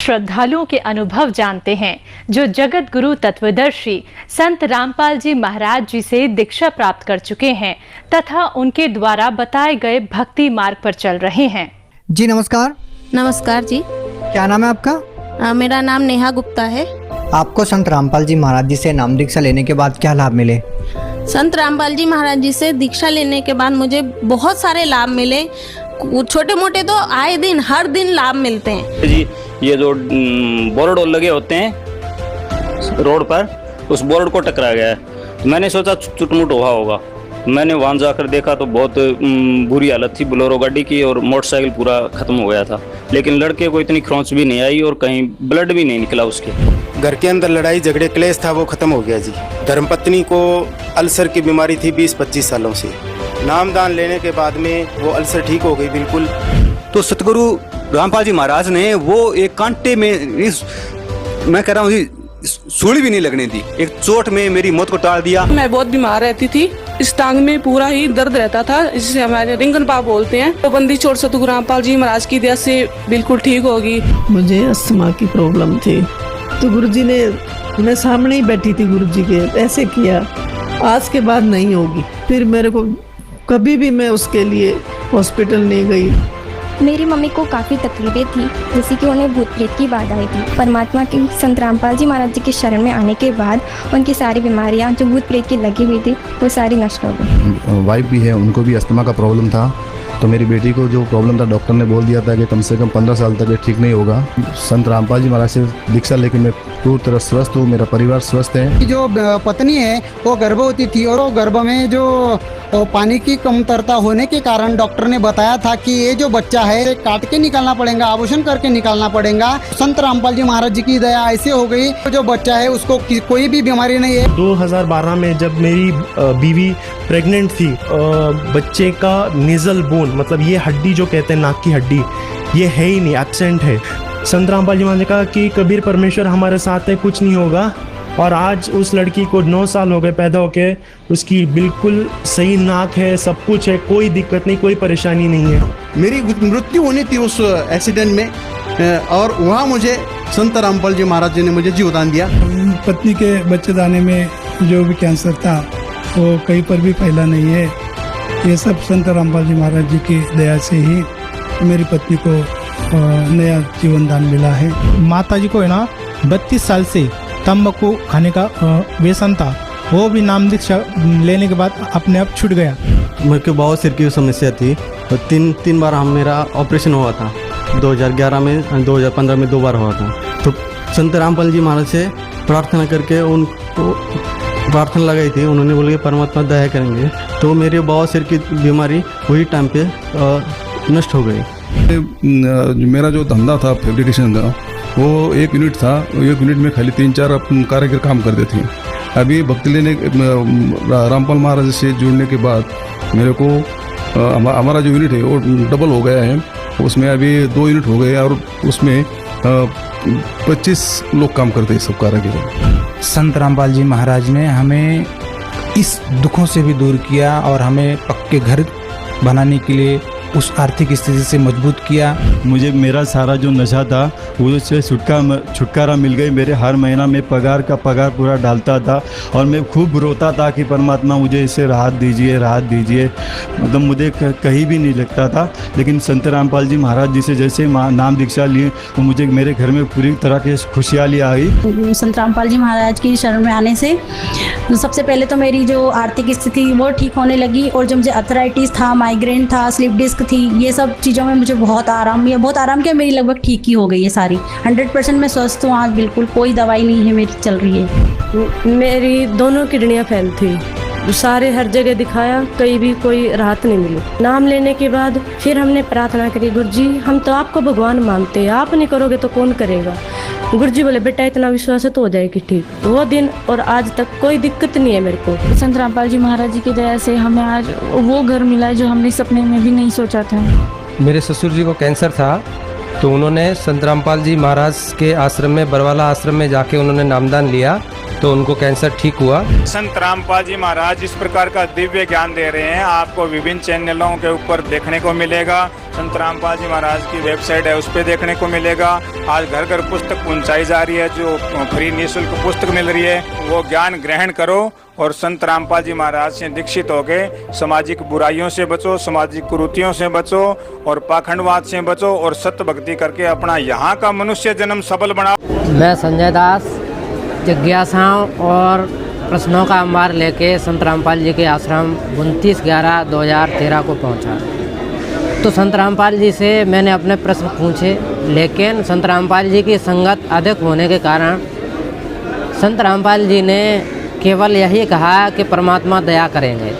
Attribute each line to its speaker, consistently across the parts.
Speaker 1: श्रद्धालुओं के अनुभव जानते हैं, जो जगत गुरु तत्वदर्शी संत रामपाल जी महाराज जी से दीक्षा प्राप्त कर चुके हैं तथा उनके द्वारा बताए गए भक्ति मार्ग पर चल रहे हैं।
Speaker 2: जी नमस्कार।
Speaker 3: नमस्कार जी।
Speaker 2: क्या नाम है आपका?
Speaker 3: मेरा नाम नेहा गुप्ता है।
Speaker 2: आपको संत रामपाल जी महाराज जी से नाम दीक्षा लेने के बाद क्या लाभ मिले?
Speaker 3: संत रामपाल जी महाराज जी से दीक्षा लेने के बाद मुझे बहुत सारे लाभ मिले। छोटे मोटे तो आए दिन हर दिन लाभ मिलते हैं
Speaker 4: जी। ये जो बोर्ड लगे होते हैं रोड पर, उस बोर्ड को टकरा गया है। तो मैंने सोचा चुटमुट हुआ होगा। मैंने वहाँ जाकर देखा तो बहुत बुरी हालत थी बोलेरो गाड़ी की, और मोटरसाइकिल पूरा खत्म हो गया था। लेकिन लड़के को इतनी खरोंच भी नहीं आई और कहीं ब्लड भी नहीं निकला उसके।
Speaker 5: घर के अंदर लड़ाई झगड़े क्लेश था, वो खत्म हो गया जी। धर्मपत्नी को अल्सर की बीमारी थी 20-25 सालों से। नामदान लेने के बाद में वो अल्सर ठीक हो गई बिल्कुल।
Speaker 6: तो सतगुरु रामपाल जी महाराज ने वो एक कांटे में मैं कह रहा हूँ सूली भी नहीं लगने दी, एक चोट में मेरी मौत को टाल दिया।
Speaker 7: मैं बहुत बीमार रहती थी, इस टांग में पूरा ही दर्द रहता था, जिसे हमारे रिंगन पाव बोलते हैं। तो बंदी चोट सतगुरु रामपाल जी महाराज की दया से बिल्कुल ठीक होगी।
Speaker 8: मुझे अस्थमा की प्रॉब्लम थी, तो गुरुजी ने, मैं सामने ही बैठी थी गुरुजी के, ऐसे किया आज के बाद नहीं होगी। फिर मेरे को कभी भी मैं उसके लिए हॉस्पिटल नहीं गई।
Speaker 9: मेरी मम्मी को काफ़ी तकलीफें थी, जैसे कि उन्हें भूत प्रेत की बाधा आई थी। परमात्मा के संत रामपाल जी महाराज जी के शरण में आने के बाद उनकी सारी बीमारियां जो भूत प्रेत की लगी हुई थी वो सारी नष्ट हो गई।
Speaker 10: वाइफ भी है, उनको भी अस्थमा का प्रॉब्लम था। तो मेरी बेटी को जो प्रॉब्लम था, डॉक्टर ने बोल दिया था कि कम से कम 15 साल तक ये ठीक नहीं होगा। संत रामपाल जी महाराज से दीक्षा लेके मैं पूरी तरह स्वस्थ हूँ, मेरा परिवार स्वस्थ है।
Speaker 2: जो पत्नी है वो गर्भवती थी, और वो गर्भ में जो पानी की कमतरता होने के कारण डॉक्टर ने बताया था कि ये जो बच्चा है काट के निकालना पड़ेगा, आभूषण करके निकालना पड़ेगा। संत रामपाल जी महाराज जी की दया ऐसे हो गई, जो बच्चा है उसको कोई भी बीमारी नहीं है।
Speaker 11: 2012 में जब मेरी बीवी प्रेग्नेंट थी, बच्चे का नेजल बोन, मतलब ये हड्डी जो कहते हैं नाक की हड्डी, ये है ही नहीं, एब्सेंट है। संत रामपाल जी महाराज ने कहा कि कबीर परमेश्वर हमारे साथ है, कुछ नहीं होगा। और आज उस लड़की को 9 साल हो गए पैदा होके, उसकी बिल्कुल सही नाक है, सब कुछ है, कोई दिक्कत नहीं, कोई परेशानी नहीं है।
Speaker 12: मेरी मृत्यु होनी थी उस एक्सीडेंट में, और वहाँ मुझे संत रामपाल जी महाराज जी ने मुझे जीवदान दिया।
Speaker 13: पत्नी के बच्चेदानी में जो भी कैंसर था वो कहीं पर भी फैला नहीं है। ये सब संत रामपाल जी महाराज जी की दया से ही मेरी पत्नी को नया जीवन दान मिला है।
Speaker 14: माता जी को है ना 32 साल से तंबाकू खाने का व्यसन था, वो भी नाम दीक्षा लेने के बाद अपने आप छूट गया।
Speaker 15: मेरे को बहुत सिर की समस्या थी, तो तीन बार मेरा ऑपरेशन हुआ था। 2011 में, 2015 में 2 बार हुआ था। तो संत रामपाल जी महाराज से प्रार्थना करके उनको प्रार्थना लगाई थी, उन्होंने बोला कि परमात्मा दया करेंगे। तो मेरी बहुत सिर की बीमारी वही टाइम पे नष्ट हो गई।
Speaker 12: मेरा जो धंधा था फैब्रिकेशन का, वो 1 यूनिट था। 1 यूनिट में खाली 3-4 कारीगर काम करते थे। अभी भक्ति लेने रामपाल महाराज से जुड़ने के बाद मेरे को हमारा जो यूनिट है वो डबल हो गया है। उसमें अभी 2 यूनिट हो गए, और उसमें 25 लोग काम करते हैं, सब कारीगर।
Speaker 16: संत रामपाल जी महाराज ने हमें इस दुखों से भी दूर किया, और हमें पक्के घर बनाने के लिए उस आर्थिक स्थिति से मजबूत किया।
Speaker 17: मुझे मेरा सारा जो नशा था उससे छुटकारा मिल गई। मेरे हर महीना में पगार पूरा डालता था, और मैं खूब रोता था कि परमात्मा मुझे इससे राहत दीजिए, राहत दीजिए। मतलब मुझे कहीं भी नहीं लगता था। लेकिन संत रामपाल जी महाराज जी से जैसे नाम दीक्षा लिए, तो मुझे मेरे घर में पूरी तरह की खुशहाली आई।
Speaker 18: संत रामपाल जी महाराज की शरण में आने से सबसे पहले तो मेरी जो आर्थिक स्थिति वो ठीक होने लगी, और जो मुझे अर्थराइटिस था, माइग्रेन था, स्लिप डिस्क थी, ये सब चीज़ों में मुझे बहुत आराम किया। मेरी लगभग ठीक ही हो गई है सारी। 100% मैं स्वस्थ हूँ आज, बिल्कुल कोई दवाई नहीं है मेरी चल रही है।
Speaker 7: मेरी दोनों किडनियाँ फेल थी, सारे हर जगह दिखाया, कहीं भी कोई राहत नहीं मिली। नाम लेने के बाद फिर हमने प्रार्थना करी, गुरुजी हम तो आपको भगवान मानते हैं, आप नहीं करोगे तो कौन करेगा। गुरुजी बोले बेटा इतना विश्वास है तो हो जाएगी ठीक। वो दिन और आज तक कोई दिक्कत नहीं है मेरे को।
Speaker 9: संत रामपाल जी महाराज जी की दया से हमें आज वो घर मिला जो हमने सपने में भी नहीं सोचा था।
Speaker 19: मेरे ससुर जी को कैंसर था, तो उन्होंने संत रामपाल जी महाराज के आश्रम में, बरवाला आश्रम में जाके उन्होंने नामदान लिया, तो उनको कैंसर ठीक हुआ।
Speaker 20: संत रामपाल जी महाराज इस प्रकार का दिव्य ज्ञान दे रहे हैं, आपको विभिन्न चैनलों के ऊपर देखने को मिलेगा। संत रामपाल जी महाराज की वेबसाइट है उस पर देखने को मिलेगा। आज घर घर पुस्तक पहुंचाई जा रही है, जो फ्री निःशुल्क पुस्तक मिल रही है वो ज्ञान ग्रहण करो और संत रामपाल जी महाराज से दीक्षित होके सामाजिक बुराइयों से बचो, सामाजिक कुरीतियों से बचो और पाखंडवाद से बचो और सत्य भक्ति करके अपना यहाँ का मनुष्य जन्म सफल बनाओ।
Speaker 21: मैं संजय दास जिज्ञासाओं और प्रश्नों का अंबार लेके संत रामपाल जी के आश्रम 29/11/2013 को पहुंचा। तो संत रामपाल जी से मैंने अपने प्रश्न पूछे, लेकिन संत रामपाल जी की संगत अधिक होने के कारण संत रामपाल जी ने केवल यही कहा कि परमात्मा दया करेंगे।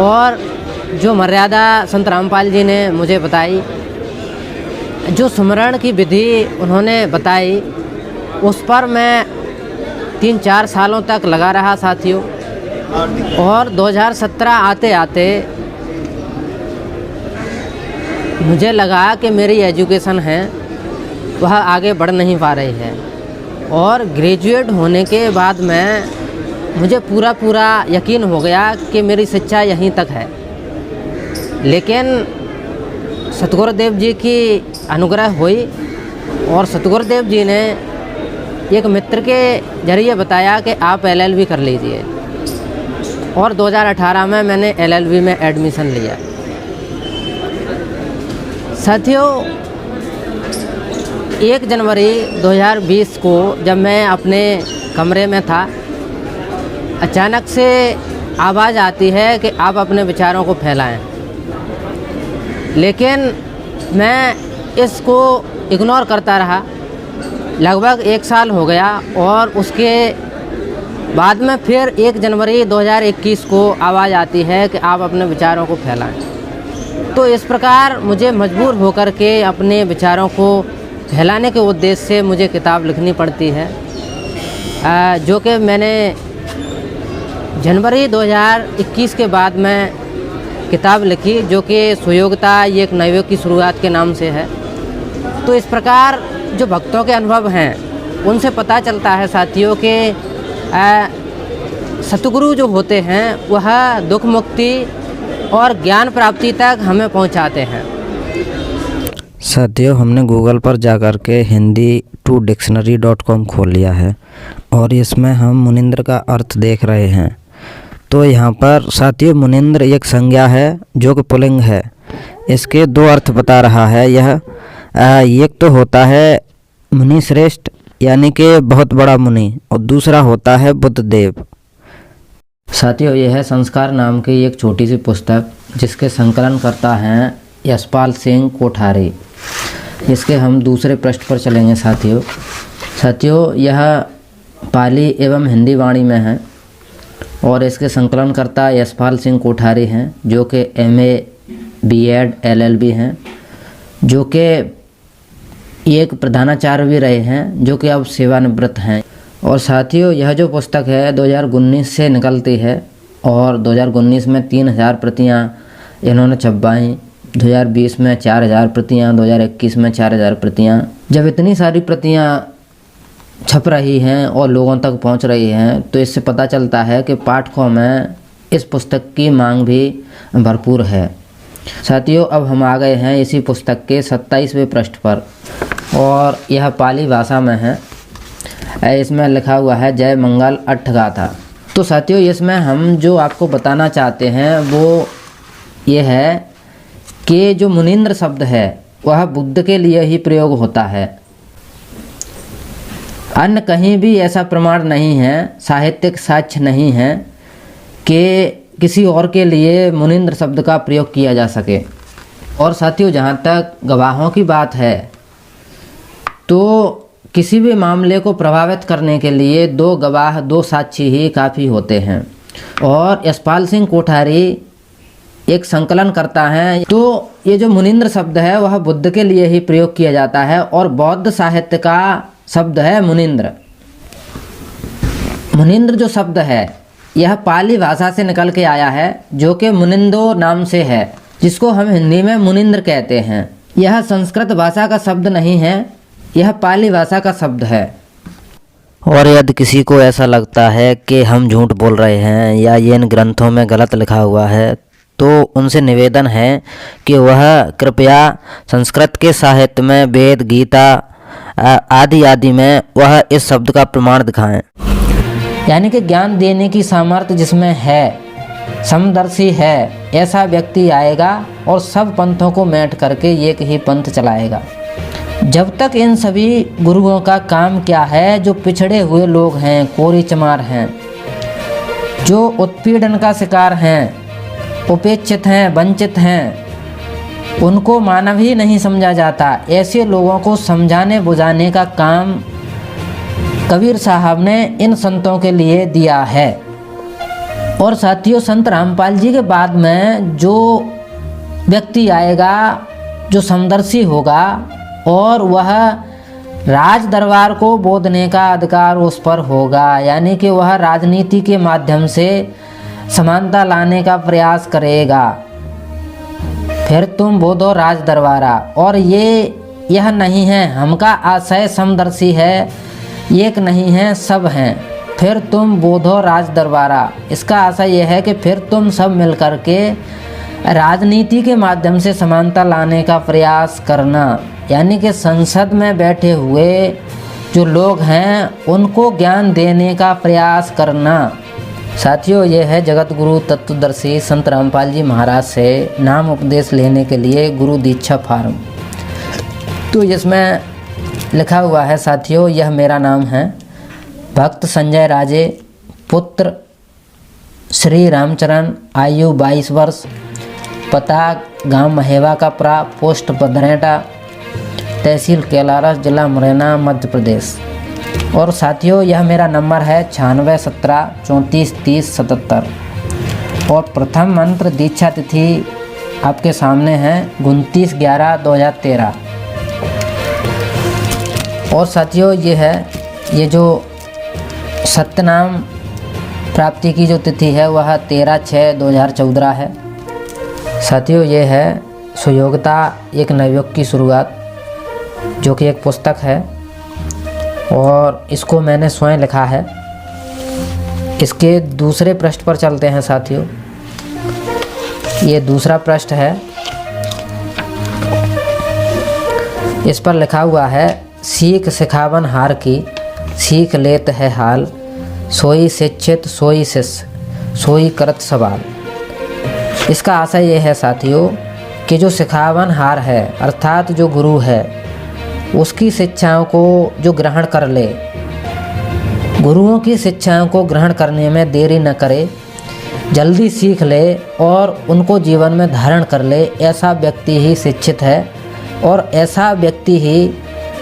Speaker 21: और जो मर्यादा संत रामपाल जी ने मुझे बताई, जो सुमरण की विधि उन्होंने बताई, उस पर मैं 3-4 सालों तक लगा रहा साथियों। और 2017 आते आते मुझे लगा कि मेरी एजुकेशन है वह आगे बढ़ नहीं पा रही है, और ग्रेजुएट होने के बाद मुझे पूरा यकीन हो गया कि मेरी शिक्षा यहीं तक है। लेकिन सतगुरुदेव जी की अनुग्रह हुई और सतगुरुदेव जी ने एक मित्र के जरिए बताया कि आप LLB कर लीजिए, और 2018 में मैंने LLB में एडमिशन लिया। साथियों, 1 जनवरी 2020 को जब मैं अपने कमरे में था, अचानक से आवाज़ आती है कि आप अपने विचारों को फैलाएं। लेकिन मैं इसको इग्नोर करता रहा। लगभग 1 साल हो गया और उसके बाद में फिर 1 जनवरी 2021 को आवाज़ आती है कि आप अपने विचारों को फैलाएं। तो इस प्रकार मुझे मजबूर होकर के अपने विचारों को फैलाने के उद्देश्य से मुझे किताब लिखनी पड़ती है, जो कि मैंने जनवरी 2021 के बाद में किताब लिखी, जो कि सुयोग्यता ये एक नवयुग की शुरुआत के नाम से है। तो इस प्रकार जो भक्तों के अनुभव हैं उनसे पता चलता है साथियों कि सतगुरु जो होते हैं वह दुख मुक्ति और ज्ञान प्राप्ति तक हमें पहुंचाते हैं।
Speaker 22: साथियों, हमने गूगल पर जाकर के hindi2dictionary.com खोल लिया है और इसमें हम मुनिंद्र का अर्थ देख रहे हैं। तो यहाँ पर साथियों, मुनिंद्र एक संज्ञा है जो कि पुल्लिंग है। इसके 2 अर्थ बता रहा है यह। एक तो होता है मुनि श्रेष्ठ, यानी कि बहुत बड़ा मुनि, और दूसरा होता है बुद्ध देव। साथियों, यह है संस्कार नाम की एक छोटी सी पुस्तक जिसके संकलन करता हैं यशपाल सिंह कोठारी। इसके हम दूसरे पृष्ठ पर चलेंगे साथियों, यह पाली एवं हिंदी वाणी में है और इसके संकलनकर्ता यशपाल सिंह कोठारी हैं, जो कि MA B.Ed LLB हैं, जो कि एक प्रधानाचार्य भी रहे हैं, जो कि अब सेवानिवृत्त हैं। और साथियों, यह जो पुस्तक है 2019 से निकलती है और 2019 में 3000 प्रतियाँ इन्होंने छपवाई, 2020 में 4000 प्रतियाँ, 2021 में 4000 प्रतियाँ। जब इतनी सारी प्रतियाँ छप रही हैं और लोगों तक पहुंच रही हैं, तो इससे पता चलता है कि पाठकों में इस पुस्तक की मांग भी भरपूर है। साथियों, अब हम आ गए हैं इसी पुस्तक के 27वें पृष्ठ पर और यह पाली भाषा में है। इसमें लिखा हुआ है जय मंगल अट्ठगाथा। तो साथियों, इसमें हम जो आपको बताना चाहते हैं वो ये है कि जो मुनिंद्र शब्द है वह बुद्ध के लिए ही प्रयोग होता है, अन्य कहीं भी ऐसा प्रमाण नहीं है, साहित्यिक साक्ष्य नहीं है कि किसी और के लिए मुनिंद्र शब्द का प्रयोग किया जा सके। और साथियों, जहाँ तक गवाहों की बात है, तो किसी भी मामले को प्रभावित करने के लिए 2 गवाह, 2 साक्षी ही काफ़ी होते हैं। और यशपाल सिंह कोठारी एक संकलन करता है। तो ये जो मुनिंद्र शब्द है वह बुद्ध के लिए ही प्रयोग किया जाता है और बौद्ध साहित्य का शब्द है मुनिंद्र। मुनिंद्र जो शब्द है यह पाली भाषा से निकल के आया है, जो कि मुनिंदो नाम से है, जिसको हम हिंदी में मुनिंद्र कहते हैं। यह संस्कृत भाषा का शब्द नहीं है, यह पाली भाषा का शब्द है। और यदि किसी को ऐसा लगता है कि हम झूठ बोल रहे हैं या ये इन ग्रंथों में गलत लिखा हुआ है, तो उनसे निवेदन है कि वह कृपया संस्कृत के साहित्य में वेद, गीता आदि में वह इस शब्द का प्रमाण दिखाएं। यानी कि ज्ञान देने की सामर्थ्य जिसमें है, समदर्शी है, ऐसा व्यक्ति आएगा और सब पंथों को मेट करके एक ही पंथ चलाएगा। जब तक इन सभी गुरुओं का काम क्या है, जो पिछड़े हुए लोग हैं, कोरी चमार हैं, जो उत्पीड़न का शिकार हैं, उपेक्षित हैं, वंचित हैं, उनको मानव ही नहीं समझा जाता, ऐसे लोगों को समझाने बुझाने का काम कबीर साहब ने इन संतों के लिए दिया है। और साथियों, संत रामपाल जी के बाद में जो व्यक्ति आएगा, जो समदर्शी होगा, और वह राज दरबार को बोधने का अधिकार उस पर होगा, यानी कि वह राजनीति के माध्यम से समानता लाने का प्रयास करेगा। फिर तुम बोधो राज दरबारा। और यह नहीं है, हमका आशय समदर्शी है, एक नहीं है, सब हैं। फिर तुम बोधो राज दरबारा, इसका आशय यह है कि फिर तुम सब मिलकर के राजनीति के माध्यम से समानता लाने का प्रयास करना, यानी कि संसद में बैठे हुए जो लोग हैं उनको ज्ञान देने का प्रयास करना। साथियों, ये है जगत गुरु तत्वदर्शी संत रामपाल जी महाराज से नाम उपदेश लेने के लिए गुरु दीक्षा फार्म। तो इसमें लिखा हुआ है साथियों, यह मेरा नाम है, भक्त संजय राजे, पुत्र श्री रामचरण, आयु 22 वर्ष, पता गांव महेवा का पुरा, पोस्ट बधरेटा, तहसील केलारस, जिला मुरैना, मध्य प्रदेश। और साथियों, यह मेरा नंबर है 96 17 34 30 77। और प्रथम मंत्र दीक्षा तिथि आपके सामने है 29 11 2013। और साथियों, ये जो सत्यनाम प्राप्ति की जो तिथि है वह 13 6 2014 है। साथियों, ये है सुयोग्यता एक नवयुग की शुरुआत, जो कि एक पुस्तक है और इसको मैंने स्वयं लिखा है। इसके दूसरे पृष्ठ पर चलते हैं साथियों। ये दूसरा पृष्ठ है, इस पर लिखा हुआ है, सीख सिखावन हार की, सीख लेत है हाल, सोई शिक्षित सोई शिष्य, सोई करत सवाल। इसका आशय ये है साथियों कि जो सिखावन हार है, अर्थात जो गुरु है, उसकी शिक्षाओं को जो ग्रहण कर ले, गुरुओं की शिक्षाओं को ग्रहण करने में देरी न करे, जल्दी सीख ले और उनको जीवन में धारण कर ले, ऐसा व्यक्ति ही शिक्षित है और ऐसा व्यक्ति ही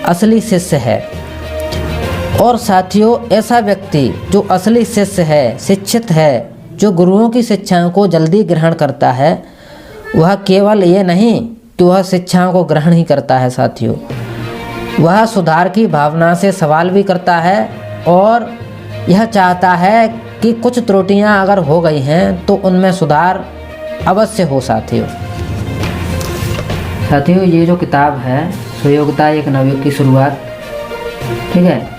Speaker 22: असली शिष्य है। और साथियों, ऐसा व्यक्ति जो असली शिष्य है, शिक्षित है, जो गुरुओं की शिक्षाओं को जल्दी ग्रहण करता है, वह केवल ये नहीं कि वह शिक्षाओं को ग्रहण ही करता है साथियों, वह सुधार की भावना से सवाल भी करता है और यह चाहता है कि कुछ त्रुटियां अगर हो गई हैं तो उनमें सुधार अवश्य हो। साथियों, ये जो किताब है सुयोग्यता एक नवयुग की शुरुआत, ठीक है,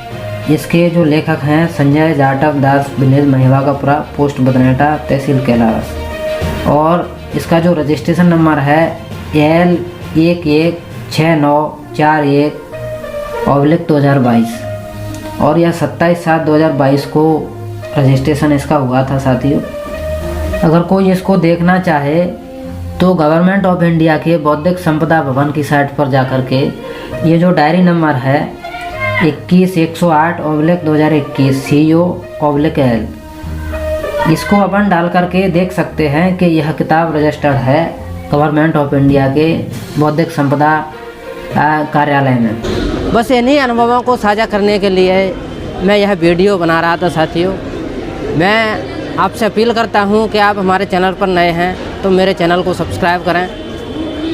Speaker 22: इसके जो लेखक हैं संजय जाटव दास, विलेज महेवा का पुरा, पोस्ट बदनेटा, तहसील केलारस। और इसका जो रजिस्ट्रेशन नंबर है L116941/2022 और यह 27 7 2022 को रजिस्ट्रेशन इसका हुआ था। साथियों, अगर कोई इसको देखना चाहे तो गवर्नमेंट ऑफ इंडिया के बौद्धिक संपदा भवन की साइट पर जाकर के ये जो डायरी नंबर है 21108/2021 CO/L, इसको अपन डाल करके देख सकते हैं कि यह किताब रजिस्टर्ड है गवर्नमेंट ऑफ इंडिया के बौद्धिक संपदा कार्यालय में। बस इन्हीं अनुभवों को साझा करने के लिए मैं यह वीडियो बना रहा था। साथियों, मैं आपसे अपील करता हूं कि आप हमारे चैनल पर नए हैं तो मेरे चैनल को सब्सक्राइब करें,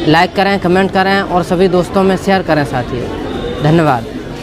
Speaker 22: लाइक करें, कमेंट करें और सभी दोस्तों में शेयर करें। साथियों, धन्यवाद।